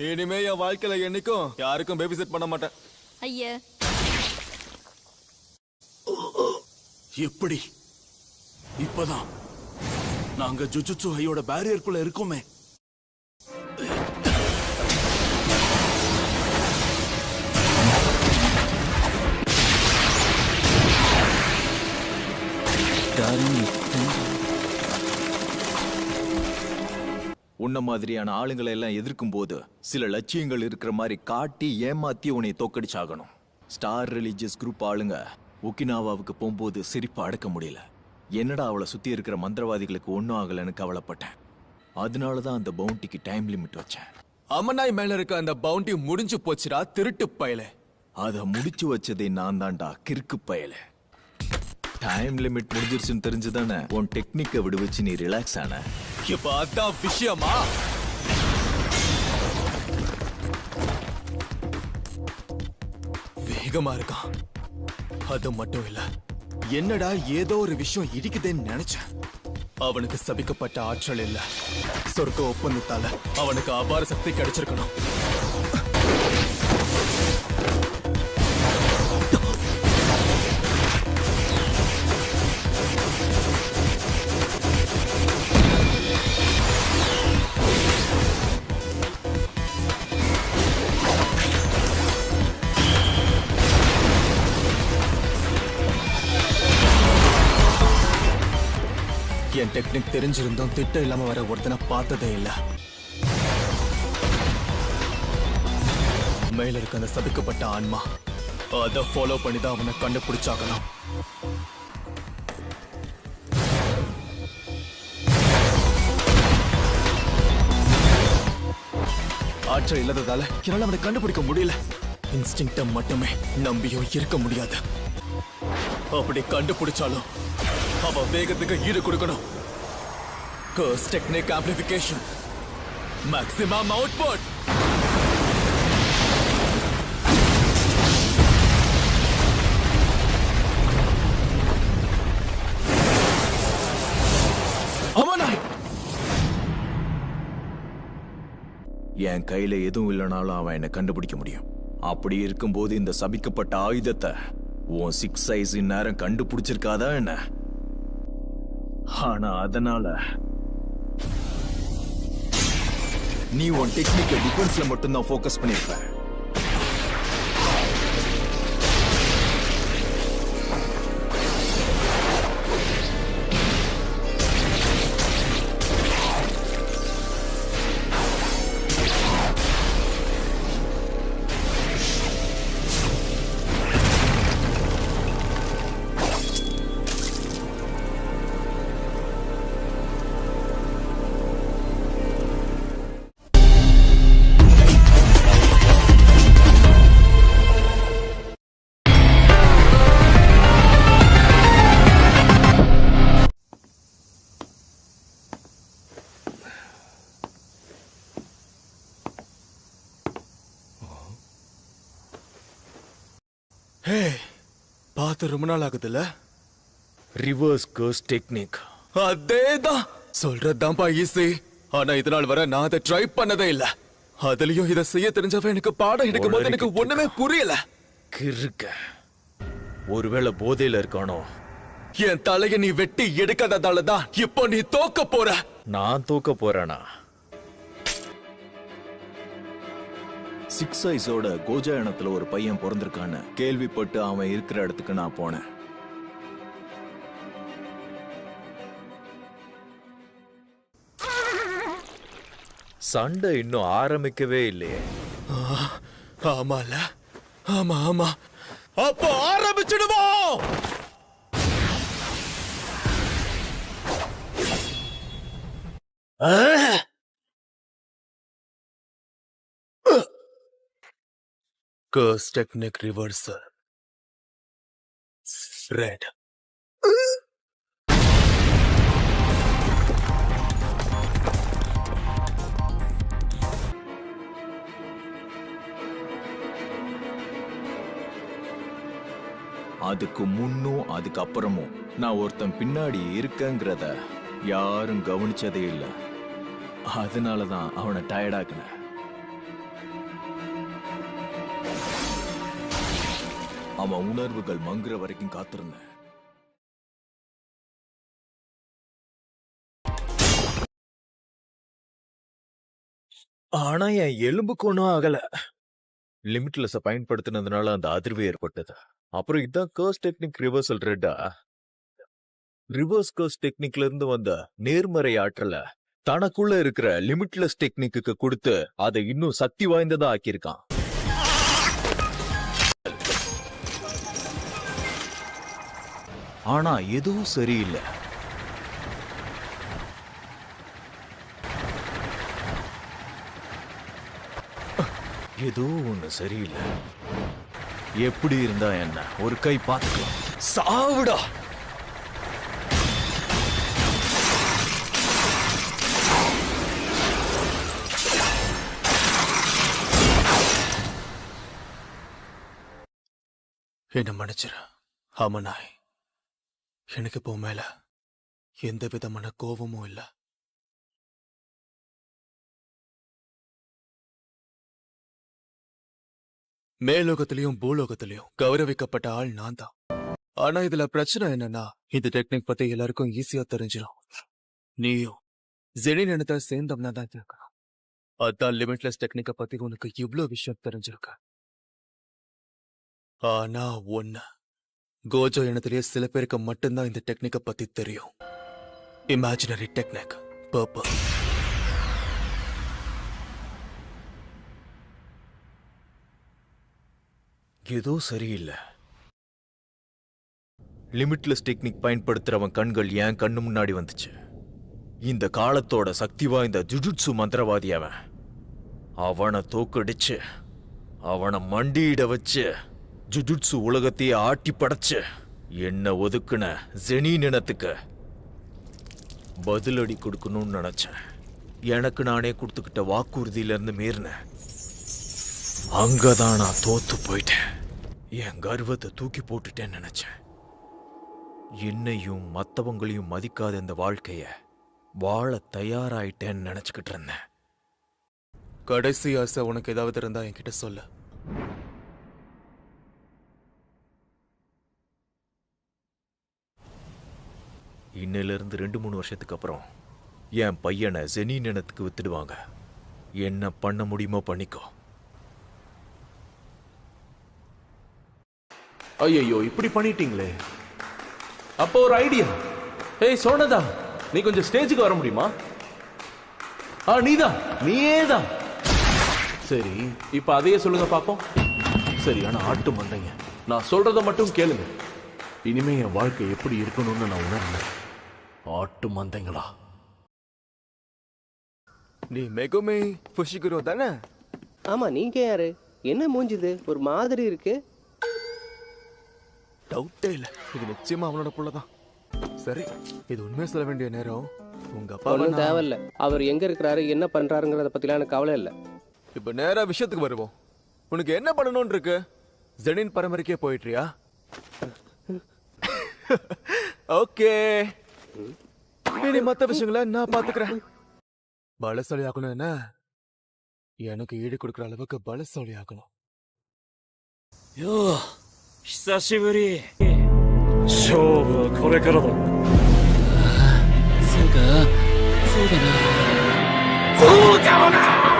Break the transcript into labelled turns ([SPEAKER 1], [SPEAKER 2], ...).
[SPEAKER 1] இனிமே என் வாழ்க்கையில என்னைக்கும் யாருக்கும் பேபி செட் பண்ண மாட்டேன்.
[SPEAKER 2] ஐயா
[SPEAKER 3] எப்படி? இப்பதான் நாங்க ஜுஜுட்சு ஹையோட பேரியருக்குள்ள இருக்கோமே.
[SPEAKER 4] உன்ன மாதிரியான ஆளுங்களை எல்லாம் எதிர்க்கும் போது சில லட்சியங்கள் இருக்கிற மாதிரி காட்டி ஏமாத்தி உன்னை தோக்கடிச்சாகணும். ஸ்டார் ரிலீஜியஸ் குரூப் ஆளுங்க ஒகினாவாவுக்கு போகும்போது சிரிப்பு அடக்க முடியல. என்னடா அவளை சுத்தி இருக்கிற மந்திரவாதிகளுக்கு ஒன்னும் ஆகலன்னு கவலைப்பட்டேன். அதனாலதான் அந்த பவுண்டிக்கு டைம் லிமிட் வச்சேன்.
[SPEAKER 1] அம்மனாய் மேல இருக்க அந்த பவுண்டி முடிஞ்சு போச்சுடா திருட்டு பயலே.
[SPEAKER 4] அதை முடிச்சு வச்சதே நான் தான்டா கிறுக்கு பயலே. டைம் லிமிட் முடிஞ்சிருச்சுன்னு தெரிஞ்சுதானே உன் டெக்னிக்கை விடுவச்சு நீ ரிலாக்ஸ் ஆன.
[SPEAKER 1] இப்ப அதான் விஷயமா? வேகமா இருக்கான். அது மட்டும் இல்ல, என்னடா ஏதோ ஒரு விஷயம் இடிக்குதுன்னு நினைச்சேன். அவனுக்கு சபிக்கப்பட்ட ஆற்றல் இல்ல, சொர்க்க ஒப்பந்தத்தால அவனுக்கு அபார சக்தி கிடைச்சிருக்கணும். என் டெக்னிக் தெரிஞ்சிருந்தும் திட்டம் இல்லாம வர ஒருத்தனை பார்த்ததே இல்ல. மேல இருக்க அந்த சபிக்கப்பட்ட ஆன்மா, அதை ஃபாலோ பண்ணிதான் அவனை கண்டுபிடிச்சாகணும். ஆற்றல் இல்லாததால என்னால அவனை கண்டுபிடிக்க முடியல. இன்ஸ்டிங்க்ட மட்டுமே நம்பியும் இருக்க முடியாது. அப்படி கண்டுபிடிச்சாலும் அவ வேகத்துக்கு ஈடு கொடுக்கணும். கர்ஸ் டெக்னிக் ஆம்பிளிஃபிகேஷன், மேக்ஸிமம் அவுட்புட். அமனாய்,
[SPEAKER 4] என் கையில எதுவும் இல்லைனாலும் அவன் என்னை கண்டுபிடிக்க முடியும். அப்படி இருக்கும்போது இந்த சபிக்கப்பட்ட ஆயுதத்தை உன் 6 சைஸ் இந்நேரம் கண்டுபிடிச்சிருக்காதா என்ன? ஆனா அதனால நீ உன் டெக்னிக்கை டிஃபென்ஸ்ல மட்டும்தான் ஃபோக்கஸ் பண்ணிருப்ப.
[SPEAKER 1] பார்த்து ரொம்ப நாள் ஆகுதுல்ல?
[SPEAKER 4] ரிவர்ஸ் கர்ஸ் டெக்னிக்.
[SPEAKER 1] அதேதான் சொல்றதுதான்ப்பா ஈஸி. ஆனா இது நாள் வரை நான் அதை ட்ரை பண்ணதே இல்ல. அதுலயும் இதை செய்ய தெரிஞ்சவன் எனக்கு பாடம் எடுக்கும் போது எனக்கு ஒண்ணுமே புரியல.
[SPEAKER 4] கிறுக்க, ஒருவேளை போதையில இருக்கானோ?
[SPEAKER 1] என் தலைய நீ வெட்டி எடுக்காததாலதான் இப்போ நீ தோக்க போற.
[SPEAKER 4] நான் தோக்க போறேனா? 6 சைஸோட கோஜா இனத்துல ஒரு பையன் பிறந்திருக்கான்னு கேள்விப்பட்டு அவன் இருக்கிற இடத்துக்கு நான் போனேன். சண்டை இன்னும் ஆரம்பிக்கவே இல்லையே.
[SPEAKER 1] ஆமால, ஆமா ஆமா, அப்போ ஆரம்பிச்சிடுவோம். Curse technique reversal. Red.
[SPEAKER 4] அதுக்கு முன்னும் அதுக்கு அப்புறமும் நான் ஒருத்தன் பின்னாடி இருக்கேங்கிறத யாரும் கவனிச்சதே இல்லை. அதனாலதான் அவனை டயர்டாக்குனேன். அவன் உணர்வுகள் மங்குற வரைக்கும் காத்திருந்தேன். ஆனா என் எலும்புக்கு ஒன்றும் ஆகல. லிமிட்லெஸ் பயன்படுத்தினதுனால அந்த அதிர்வு ஏற்பட்டது. அப்புறம் இதான் கர்ஸ் டெக்னிக் ரிவர்சல் ரெட்டா. ரிவர்ஸ் கர்ஸ் டெக்னிக்ல இருந்து வந்த நேர்மறை ஆற்றல தனக்குள்ள இருக்கிற லிமிட்லெஸ் டெக்னிக்கு கொடுத்து அதை இன்னும் சக்தி வாய்ந்ததா ஆக்கியிருக்கான். ஆனா எதுவும் சரியில்லை. ஏதோ ஒண்ணு சரியில்லை. எப்படி இருந்தா என்ன, ஒரு கை பார்த்துக்கலாம். சாவுடா.
[SPEAKER 1] என்ன மன்னிச்சிரு ஆமனாய். எனக்கு இப்போ மேல எந்த விதமான கோபமும் இல்லை. மேலோகத்திலையும் பூலோகத்திலையும் கௌரவிக்கப்பட்ட ஆள் நான் தான். ஆனா இதுல பிரச்சனை என்னன்னா, இந்த டெக்னிக் பத்தி எல்லாருக்கும் ஈஸியா தெரிஞ்சிடும். நீயும் ஜெனின் இனத்தை சேர்ந்தவனா தான் இருக்கணும். அதான் லிமிட்லெஸ் டெக்னிக்கை பத்தி உனக்கு இவ்வளவு விஷயம் தெரிஞ்சிருக்கு. ஆனா ஒண்ணு, கோஜோ இனத்திலேயே சில பேருக்கு மட்டும்தான் இந்த டெக்னிக்கை பத்தி தெரியும். Imaginary technique purpose.
[SPEAKER 4] ஏதோ சரியில்லை. லிமிட்லெஸ் டெக்னிக் பயன்படுத்துறவன் கண்கள் என் கண்ணு முன்னாடி வந்துச்சு. இந்த காலத்தோட சக்தி வாய்ந்த ஜுஜுட்சு மந்திரவாதி அவன். அவனை தோக்கடிச்சு அவனை மண்டியிட வச்சு ஜுஜுட்சு உலகத்தையே ஆட்டி படைச்சு என்ன ஒதுக்குன ஜெனின் இனத்துக்கு பதிலடி கொடுக்கணும்னு நினைச்சேன். எனக்கு நானே கொடுத்துக்கிட்ட வாக்குறுதியில இருந்து மீறினேன். அங்கதான் நான் தோத்து போயிட்டேன். என் கர்வத்தை தூக்கி போட்டுட்டேன்னு நினைச்சேன். என்னையும் மத்தவங்களையும் மதிக்காத இந்த வாழ்க்கைய வாழ தயாராயிட்டேன்னு நினைச்சுக்கிட்டு இருந்தேன்.
[SPEAKER 1] கடைசி ஆசை உனக்கு ஏதாவது இருந்தா என்கிட்ட சொல்லு.
[SPEAKER 4] இன்னையில இருந்து 2-3 வருஷத்துக்கு அப்புறம் என் பையனை ஜெனின் இனத்துக்கு வித்துடுவாங்க. என்ன பண்ண முடியுமோ பண்ணிக்கோ.
[SPEAKER 3] ஐயோ, இப்படி பண்ணிட்டீங்களே. அப்போ ஒரு ஐடியா. ஏய் சோனதா, நீ கொஞ்சம் ஸ்டேஜுக்கு வர முடியுமா? நீதான். சரி, இப்ப அதையே சொல்லுங்க பாப்போம். சரியான ஆட்டு மண்டைங்க, நான் சொல்றத மட்டும் கேளுங்க. இனிமே என் வாழ்க்கை எப்படி இருக்கணும்னு நான் உணர்ந்தேன். ஆட்டு மந்தைங்களா.
[SPEAKER 1] நீ மெகுமே புஷிகுரோ தானே?
[SPEAKER 2] ஆமா, நீங்க யாரு? என்ன மூஞ்சுது ஒரு மாதிரி இருக்கு?
[SPEAKER 1] டவுட்டே இல்ல, இது நிச்சயமா அவனோட புள்ளதான். சரி, இது உண்மையா சொல்ல வேண்டிய நேரம். உங்க அப்பா
[SPEAKER 2] ஒன்றும் தேவையில்ல. அவர் எங்க இருக்கிறாரு, என்ன பண்றாருங்கிறத பத்திலாம் எனக்கு கவலை இல்லை.
[SPEAKER 1] இப்ப நேரா விஷயத்துக்கு வருவோம். உனக்கு என்ன பண்ணணும்னு இருக்கு? ஜெனின் பரம்பரைக்கே போயிட்டியா? ஓகே, இனி மத்த விஷயங்களை நான் பாத்துக்கிறேன். பலசாலி ஆகணும். என்ன, எனக்கு ஈடு கொடுக்குற அளவுக்கு பலசாலி ஆகணும்.
[SPEAKER 5] 久しぶり。勝負はこれからだ。そうか、そうだな。そうかもな。